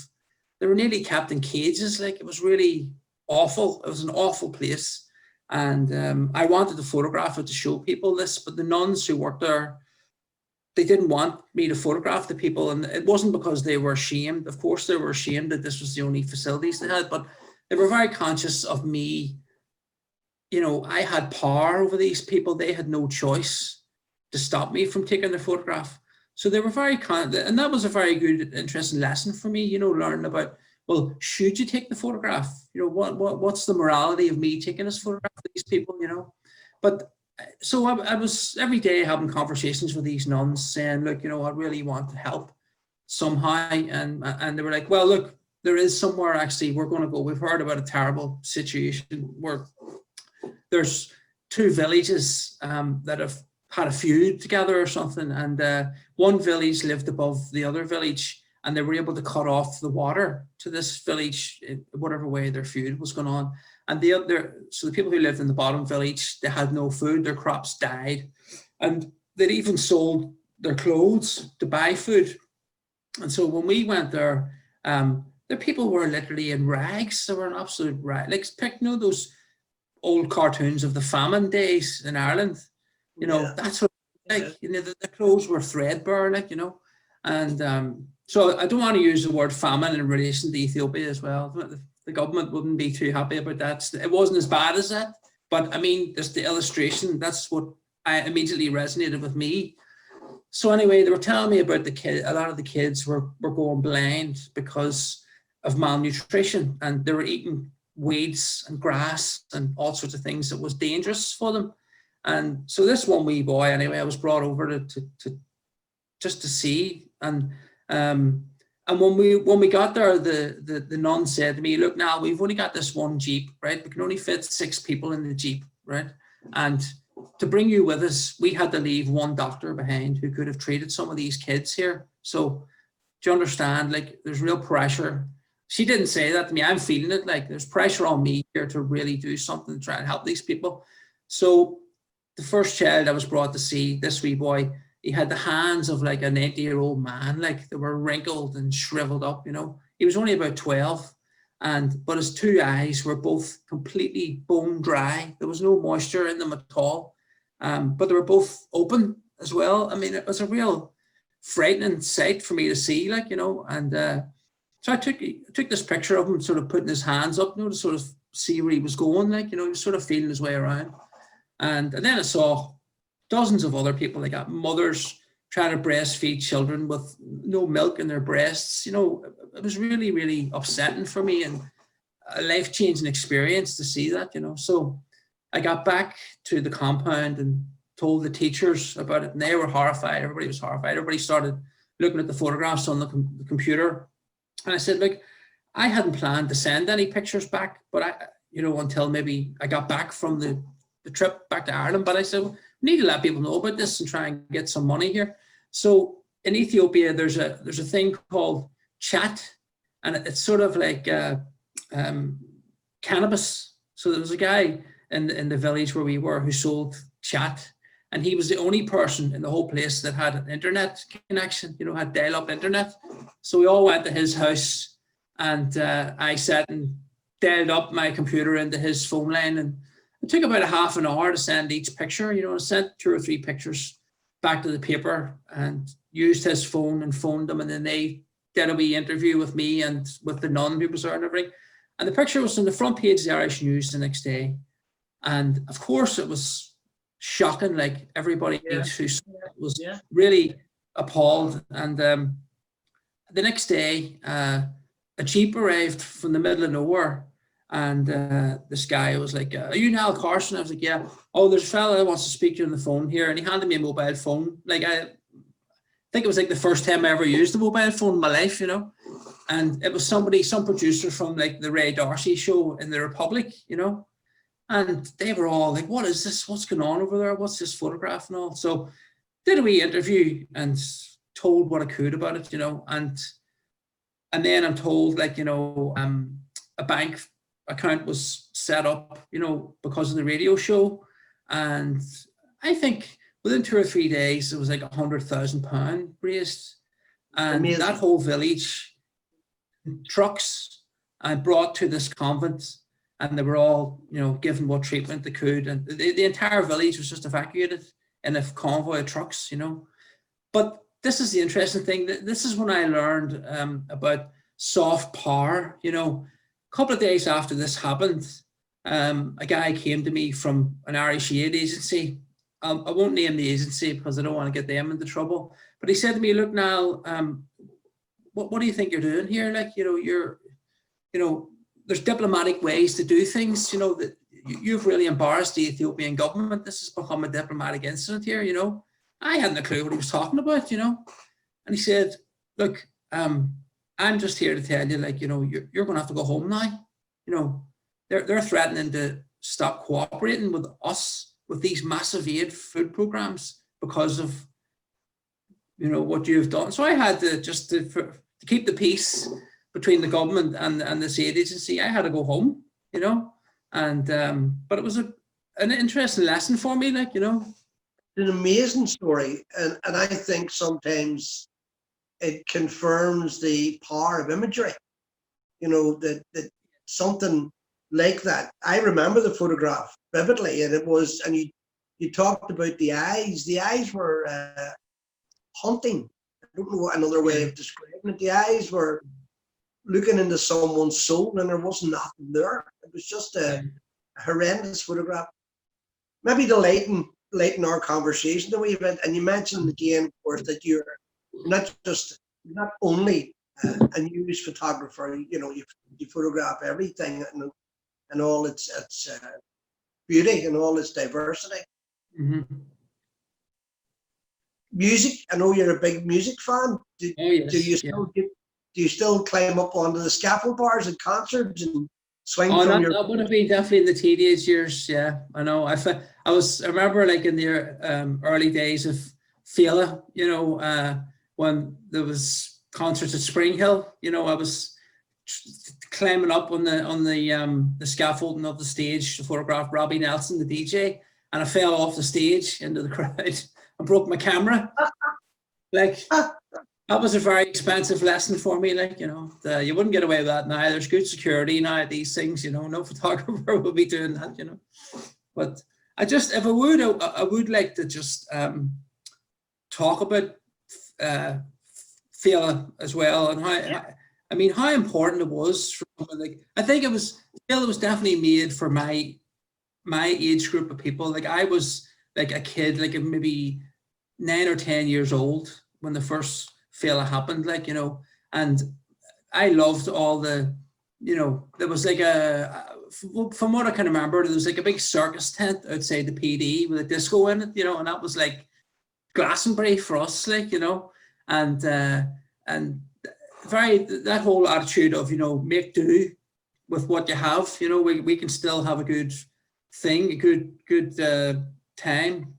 Speaker 3: they were nearly kept in cages. Like, it was really awful. It was an awful place. And I wanted to photograph it to show people this, but the nuns who worked there, they didn't want me to photograph the people. And it wasn't because they were ashamed. Of course, they were ashamed that this was the only facilities they had, but they were very conscious of me. You know, I had power over these people. They had no choice to stop me from taking their photograph. So they were very and that was a very good, interesting lesson for me, you know, learning about, well, should you take the photograph? You know, what's the morality of me taking this photograph of these people, you know? But so I was every day having conversations with these nuns saying, look, you know, I really want to help somehow. And they were like, well, look, there is somewhere actually we're going to go. We've heard about a terrible situation where there's two villages that have had a feud together or something. And one village lived above the other village, and they were able to cut off the water to this village in whatever way their feud was going on. And so the people who lived in the bottom village, they had no food, their crops died. And they'd even sold their clothes to buy food. And so when we went there, the people were literally in rags. They were in absolute rags. Like, you know, those old cartoons of the famine days in Ireland, you know, yeah. That's what, like, you know, the clothes were threadbare, like, you know. And so I don't want to use the word famine in relation to Ethiopia as well. The government wouldn't be too happy about that. It wasn't as bad as that, but I mean, just the illustration, that's what immediately resonated with me. So anyway, they were telling me about the kid. A lot of the kids were going blind because of malnutrition, and they were eating weeds and grass and all sorts of things that was dangerous for them. And so this one wee boy, anyway, I was brought over to just to see. And when we got there, the nun said to me, look, now we've only got this one Jeep, right? We can only fit 6 people in the Jeep, right? And to bring you with us, we had to leave one doctor behind who could have treated some of these kids here. So do you understand? Like, there's real pressure. She didn't say that to me. I'm feeling it. Like, there's pressure on me here to really do something to try and help these people. So the first child I was brought to see, this wee boy, he had the hands of like a 90-year-old man. Like, they were wrinkled and shriveled up, you know. He was only about 12, but his 2 eyes were both completely bone dry. There was no moisture in them at all. But they were both open as well. I mean, it was a real frightening sight for me to see, like, you know. And so I took this picture of him sort of putting his hands up, you know, to sort of see where he was going, like, you know, he was sort of feeling his way around. And then I saw dozens of other people, like mothers trying to breastfeed children with no milk in their breasts. You know, it was really, really upsetting for me, and a life-changing experience to see that, you know. So I got back to the compound and told the teachers about it, and they were horrified. Everybody was horrified. Everybody started looking at the photographs on the computer. And I said, look, I hadn't planned to send any pictures back, but until maybe I got back from the trip back to Ireland. But I said, we need to let people know about this and try and get some money here. So in Ethiopia, there's a thing called chat, and it's sort of like cannabis. So there was a guy in the village where we were who sold chat, and he was the only person in the whole place that had an internet connection, you know, had dial-up internet. So we all went to his house, and I sat and dialed up my computer into his phone line, and it took about a half an hour to send each picture. You know, I sent 2 or 3 pictures back to the paper and used his phone and phoned them, and then they did a wee interview with me and with the nun who was there and everything. And the picture was on the front page of the Irish News the next day. And of course it was shocking, like everybody who saw it was really appalled. And the next day, a Jeep arrived from the middle of nowhere, and this guy was like, "Are you Niall Carson?" I was like, "Yeah." "Oh, there's a fella that wants to speak to you on the phone here," and he handed me a mobile phone. Like, I think it was like the first time I ever used a mobile phone in my life, you know. And it was some producer from like the Ray Darcy show in the Republic, you know. And they were all like, "What is this? What's going on over there? What's this photograph and all?" So did a wee interview and told what I could about it, you know. And then I'm told, like, you know, a bank account was set up, you know, because of the radio show. And I think within 2 or 3 days, it was like £100,000 raised. And amazing. That whole village, trucks, and brought to this convent, and they were all, you know, given what treatment they could. And the entire village was just evacuated in a convoy of trucks, you know. But this is the interesting thing. This is when I learned about soft power, you know. A couple of days after this happened, a guy came to me from an Irish aid agency. I won't name the agency because I don't want to get them into trouble. But he said to me, "Look, Niall, what do you think you're doing here? Like, you know, there's diplomatic ways to do things. You know, that you've really embarrassed the Ethiopian government. This has become a diplomatic incident here, you know." I hadn't a clue what he was talking about, you know. And he said, "Look, I'm just here to tell you, like, you know, you're going to have to go home now. You know, they're threatening to stop cooperating with us with these massive aid food programs because of, you know, what you've done." So I had to to keep the peace between the government and this aid agency. I had to go home, you know. And but it was an interesting lesson for me, like, you know.
Speaker 2: It's an amazing story, and I think sometimes it confirms the power of imagery, you know, that something like that. I remember the photograph vividly, and it was, and you talked about the eyes. The eyes were haunting. I don't know what another way of describing it. The eyes were looking into someone's soul, and there wasn't nothing there. It was just a horrendous photograph. Maybe to lighten our conversation a wee bit, and you mentioned again, of course, that you're not only a news photographer. You know, you photograph everything and all its beauty and all its diversity.
Speaker 3: Mm-hmm.
Speaker 2: Music. I know you're a big music fan.
Speaker 3: Yes,
Speaker 2: do you still climb up onto the scaffold bars at concerts and swing
Speaker 3: from
Speaker 2: that,
Speaker 3: that would have been definitely in the teenage years. Yeah, I know. I remember, like, in the early days of Scéalta, you know, when there was concerts at Spring Hill, you know, I was climbing up on the scaffolding of the stage to photograph Robbie Nelson, the DJ, and I fell off the stage into the crowd and broke my camera. Like, that was a very expensive lesson for me, like, you know. You wouldn't get away with that now. There's good security now at these things, you know. No photographer will be doing that, you know. But if I would like to just talk about Scéalta as well, and how important it was for, like, I think Scéalta was definitely made for my age group of people. Like, I was like a kid, like maybe 9 or 10 years old when the first Scéalta happened, like, you know. And I loved all the, you know, there was like from what I can remember, there was like a big circus tent outside the PD with a disco in it, you know, and that was like Glastonbury for us, like, you know. And that whole attitude of, you know, make do with what you have, you know. We can still have a good thing, a good time.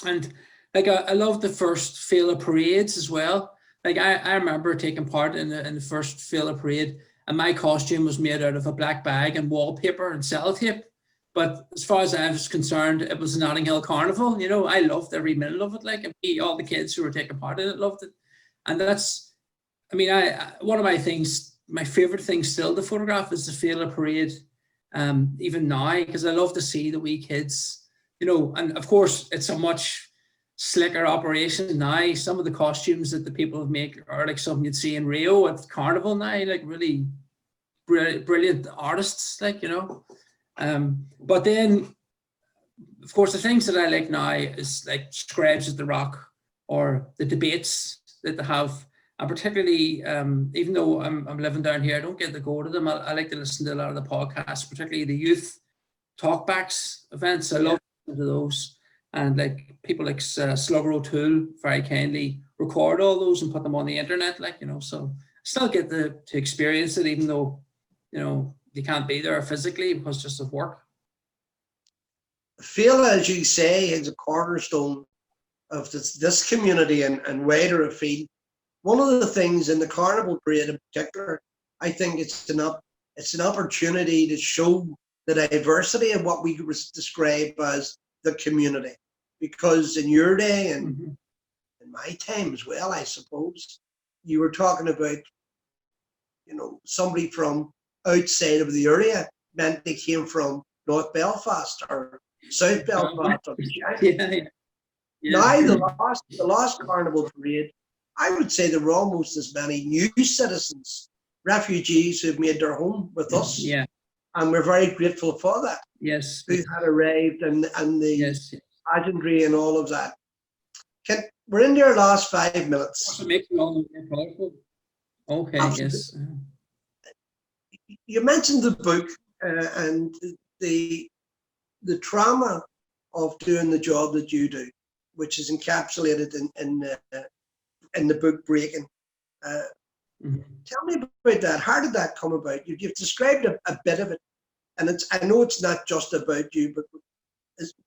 Speaker 3: And like, I love the first Scéalta parades as well. Like, I remember taking part in the first Scéalta parade, and my costume was made out of a black bag and wallpaper and sellotape. But as far as I was concerned, it was a Notting Hill Carnival. You know, I loved every minute of it. Like, all the kids who were taking part in it loved it. And that's, I mean, one of my favorite things still to photograph is the Scéalta parade, even now, because I love to see the wee kids, you know. And of course, it's a much slicker operation now. Some of the costumes that the people make are like something you'd see in Rio at Carnival now, like really brilliant artists, like, you know. But then, of course, the things that I like now is like Scrubs at the Rock or the debates that they have. And particularly, even though I'm living down here, I don't get to go to them. I like to listen to a lot of the podcasts, particularly the youth talkbacks events. I love listening to those. And like people like Slugger O'Toole very kindly record all those and put them on the internet, like, you know, so I still get to experience it, even though, you know, you can't be there physically because just of work.
Speaker 2: Phil, as you say, is a cornerstone of this community and wider afield. One of the things in the Carnival parade in particular, I think it's an opportunity to show the diversity of what we describe as the community. Because in your day and in my time as well, I suppose, you were talking about, you know, somebody from outside of the area meant they came from North Belfast or South Belfast. Or Now the last Carnival parade, I would say there were almost as many new citizens, refugees who've made their home with us.
Speaker 3: Yeah.
Speaker 2: And we're very grateful for that.
Speaker 3: Yes.
Speaker 2: Who had arrived and the pageantry and all of that. We're in their last 5 minutes.
Speaker 3: It makes it all more powerful. Okay, absolutely. Yes.
Speaker 2: You mentioned the book and the trauma of doing the job that you do, which is encapsulated in the book Breaking. Tell me about that. How did that come about? You've described a bit of it, and I know it's not just about you, but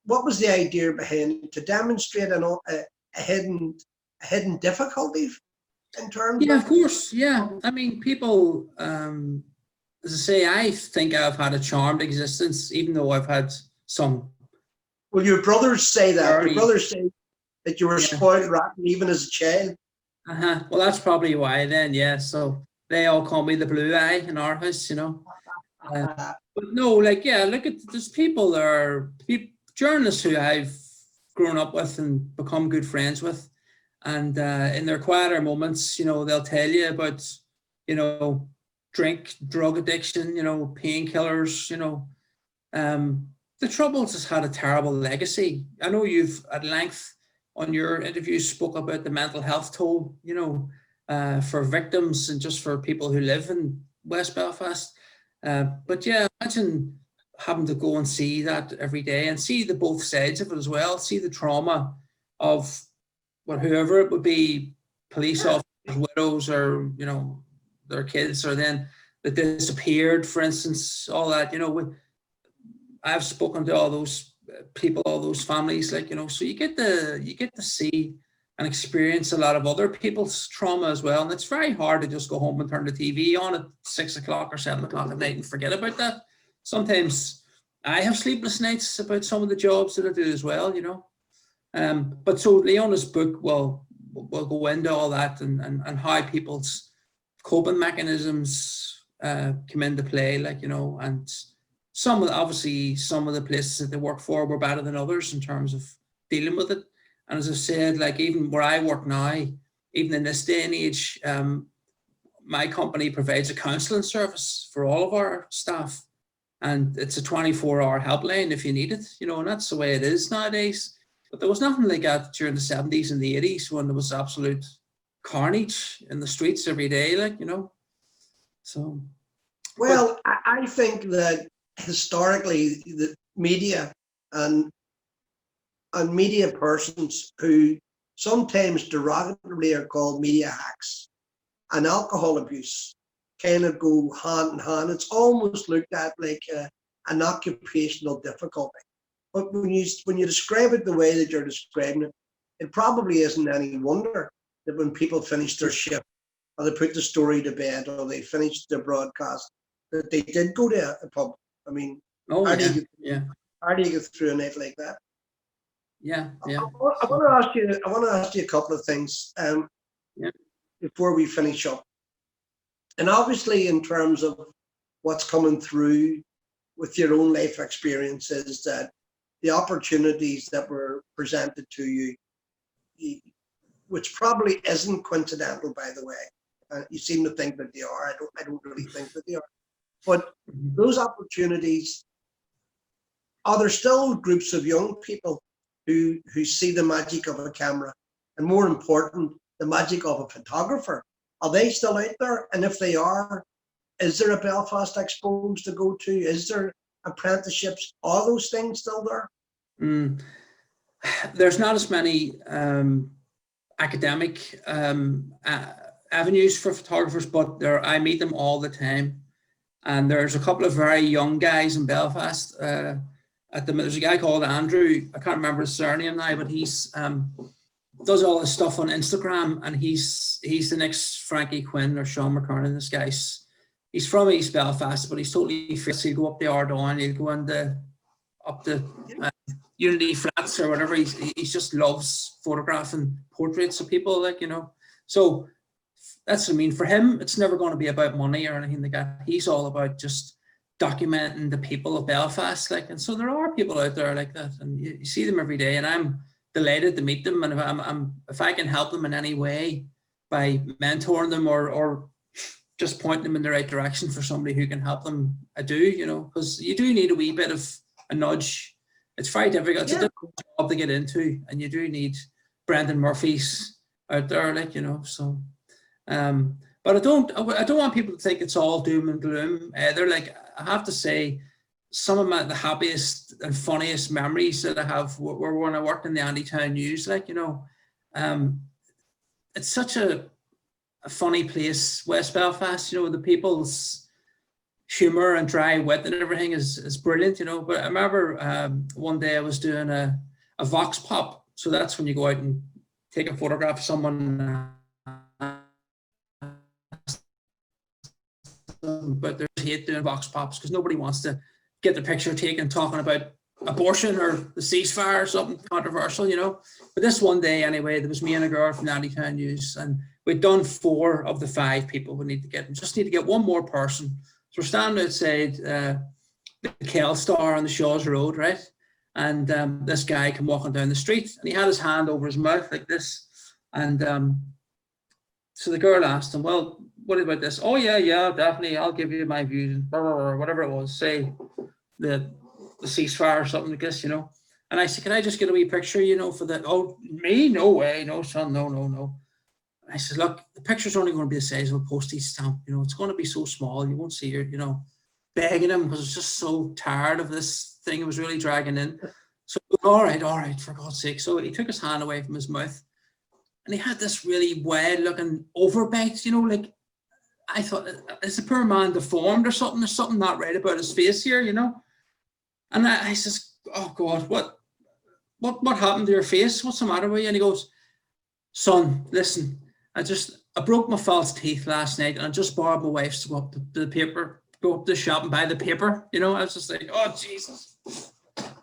Speaker 2: what was the idea behind it? To demonstrate a hidden difficulty in terms?
Speaker 3: Yeah, of course. Yeah, I mean, people. As I say, I think I've had a charmed existence, even though I've had some.
Speaker 2: Well, your brothers say that. Your brothers say that you were spoiled rotten even as a child.
Speaker 3: Well, that's probably why then, yeah. So they all call me the blue eye in our house, you know. But no, like, yeah, look at, there's people there, journalists who I've grown up with and become good friends with. And in their quieter moments, you know, they'll tell you about, you know, drug addiction, you know, painkillers, you know. The Troubles has had a terrible legacy. I know you've at length on your interviews spoke about the mental health toll, you know, for victims and just for people who live in West Belfast. But yeah, imagine having to go and see that every day and see the both sides of it as well, see the trauma of whoever it would be, police officers, widows, or, you know, their kids, or then that disappeared, for instance, all that, you know. I've spoken to all those people, all those families, like, you know, so you get to see and experience a lot of other people's trauma as well. And it's very hard to just go home and turn the TV on at 6 o'clock or 7 o'clock at night and forget about that. Sometimes I have sleepless nights about some of the jobs that I do as well, you know. But so Leona's book will go into all that and how people's coping mechanisms come into play, like, you know, and obviously some of the places that they work for were better than others in terms of dealing with it. And as I said, like, even where I work now, even in this day and age, my company provides a counselling service for all of our staff. And it's a 24-hour helpline if you need it, you know, and that's the way it is nowadays. But there was nothing like that during the 70s and the 80s when there was absolute carnage in the streets every day, like, you know. So.
Speaker 2: Well, I think that historically the media and media persons who sometimes derogatively are called media hacks and alcohol abuse kind of go hand in hand. It's almost looked at like an occupational difficulty. But when you describe it the way that you're describing it, it probably isn't any wonder that when people finish their shift or they put the story to bed or they finish their broadcast, that they did go to a pub. I mean, how do you get through a night like that?
Speaker 3: Yeah.
Speaker 2: I want to ask you a couple of things before we finish up. And obviously, in terms of what's coming through with your own life experiences, that the opportunities that were presented to you which probably isn't coincidental, by the way. You seem to think that they are. I don't really think that they are. But those opportunities, are there still groups of young people who see the magic of a camera, and more important, the magic of a photographer? Are they still out there? And if they are, is there a Belfast Exposed to go to? Is there apprenticeships? Are those things still there?
Speaker 3: There's not as many academic avenues for photographers, but I meet them all the time. And there's a couple of very young guys in Belfast. There's a guy called Andrew, I can't remember his surname now, but he's does all this stuff on Instagram, and he's the next Frankie, Quinn, or Sean McKernan. This guy's, he's from East Belfast, but he's totally free. He'll go up the Ardoin, he'll go up the Unity Flats or whatever. He just loves photographing portraits of people, like, you know. So that's what I mean. For him, it's never going to be about money or anything like that. He's all about just documenting the people of Belfast, like. And so there are people out there like that, and you see them every day, and I'm delighted to meet them. And if I can help them in any way by mentoring them or just pointing them in the right direction for somebody who can help them, I do, you know, because you do need a wee bit of a nudge. It's very difficult. It's a difficult job to get into, and you do need Brendan Murphy's out there, like, you know. So but I don't want people to think it's all doom and gloom either. Like, I have to say, some of the happiest and funniest memories that I have were when I worked in the Andersonstown News, like, you know. It's such a funny place, West Belfast, you know. The people's humor and dry wit and everything is brilliant, you know. But I remember one day I was doing a vox pop. So that's when you go out and take a photograph of someone, but there's hate doing vox pops because nobody wants to get the picture taken talking about abortion or the ceasefire or something controversial, you know. But this one day anyway, there was me and a girl from the Andersonstown News, and we'd done 4 of the 5 people we need to get. We just need to get one more person. So we're standing outside the Kell Star on the Shaws Road, right? And this guy came walking down the street, and he had his hand over his mouth like this. And so the girl asked him, well, what about this? Oh, yeah, definitely. I'll give you my views, or whatever it was, say the ceasefire or something like this, you know. And I said, can I just get a wee picture, you know, for the, oh, me? No way. No, son, no. And I said, look, the picture's only going to be the size of a postage stamp. You know, it's going to be so small. You won't see her, you know, begging him because I was just so tired of this thing. It was really dragging in. So, all right, for God's sake. So he took his hand away from his mouth, and he had this really wild-looking overbite, you know, like, I thought, is the poor man deformed or something? There's something not right about his face here, you know? And I says, oh God, what happened to your face? What's the matter with you? And he goes, son, listen, I broke my false teeth last night, and I just borrowed my wife's to go up to the shop and buy the paper. You know, I was just like, oh Jesus.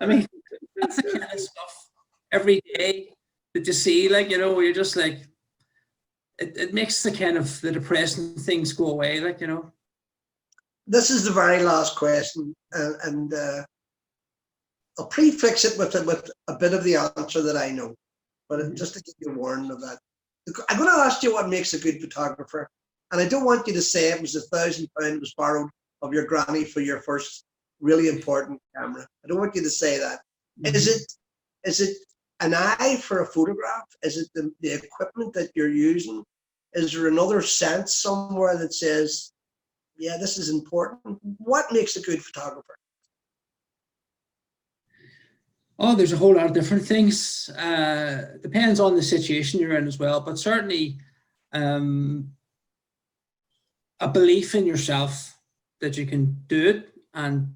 Speaker 3: I mean, that's the kind of stuff every day that you see, like, you know, where you're just like, it makes the kind of the depressing things go away, like, you know.
Speaker 2: This is the very last question, and I'll prefix it with a bit of the answer that I know, but just to give you a warning of that. I'm going to ask you what makes a good photographer, and I don't want you to say it was £1,000 was borrowed of your granny for your first really important camera. I don't want you to say that. Is it an eye for a photograph? Is it the equipment that you're using? Is there another sense somewhere that says, yeah, this is important? What makes a good photographer?
Speaker 3: Oh, there's a whole lot of different things. Depends on the situation you're in as well, but certainly a belief in yourself that you can do it. And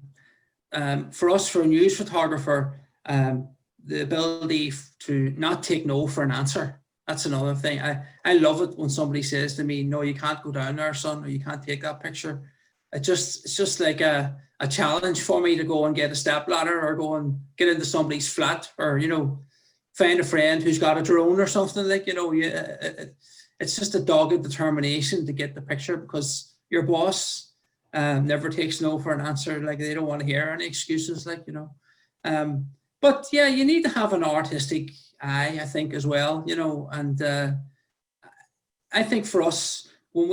Speaker 3: for us, for a news photographer, the ability to not take no for an answer. That's another thing. I love it when somebody says to me, no, you can't go down there, son, or you can't take that picture. It's just like a challenge for me to go and get a stepladder or go and get into somebody's flat, or, you know, find a friend who's got a drone or something, like, you know. It's just a dogged determination to get the picture, because your boss never takes no for an answer. Like, they don't want to hear any excuses, like, you know. But yeah, you need to have an artistic eye, I think, as well, you know. And I think for us, when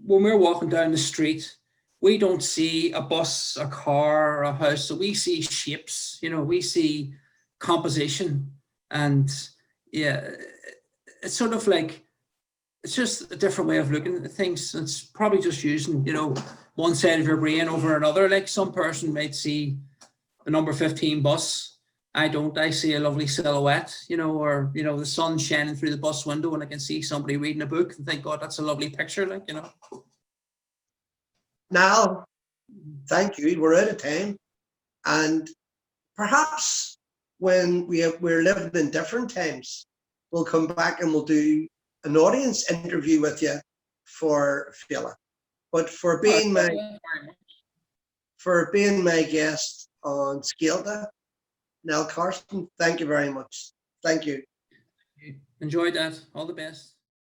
Speaker 3: we're walking down the street, we don't see a bus, a car, or a house. So we see shapes, you know, we see composition. And yeah, it's sort of like, it's just a different way of looking at things. It's probably just using, you know, one side of your brain over another. Like some person might see the number 15 bus. I don't. I see a lovely silhouette, you know, or, you know, the sun shining through the bus window and I can see somebody reading a book and think, God, that's a lovely picture, like, you know.
Speaker 2: Now, thank you. We're out of time. And perhaps when we're living in different times, we'll come back and we'll do an audience interview with you for Fela. But for being my guest on Scéalta, Niall Carson, thank you very much. Thank you.
Speaker 3: Enjoyed that. All the best.